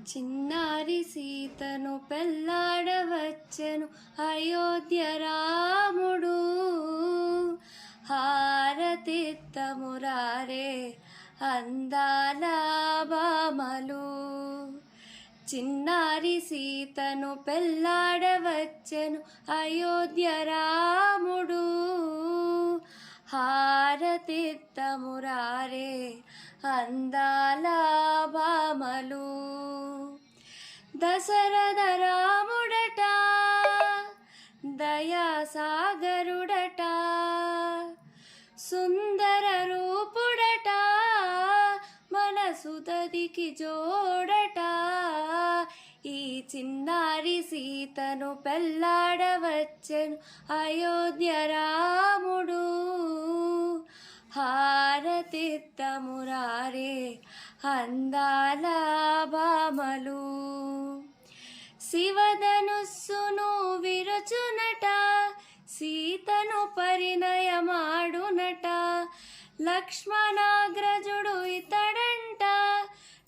చిన్నారి సీతను పెళ్లాడవచ్చెను అయోధ్య రాముడు. హారతిత్తమురారే అందాల భామలు. చిన్నారి సీతను పెళ్లాడవచ్చెను అయోధ్య రాముడు. హారతిత్తమురారే అందాల భామలు. దశరథ రాముడట దయాసాగరుడట, సుందర రూపుడట, మనసుదదికి జోడట. ఈ చిన్నారి సీతను పెళ్లాడవచ్చెను అయోధ్య రాముడు. హారతిత్తమురారే అందాల భామలు. శివధనుస్సును విరచునట, సీతను పరిణయమాడునట. లక్ష్మణాగ్రజుడు ఇతడంట,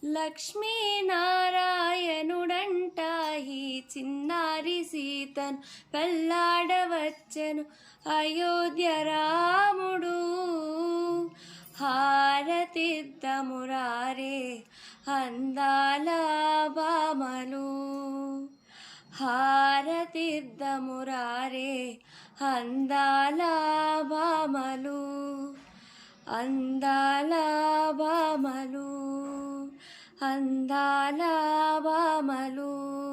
లక్ష్మీనారాయణుడంట. ఈ చిన్నారి సీతను పెళ్లాడవచ్చెను అయోధ్య రాముడు. హారతిద్దమురారే అందాల భామలు. హారతిద్దమురారే అందాల భామలు. అందాల భామలు, అందాల భామలు.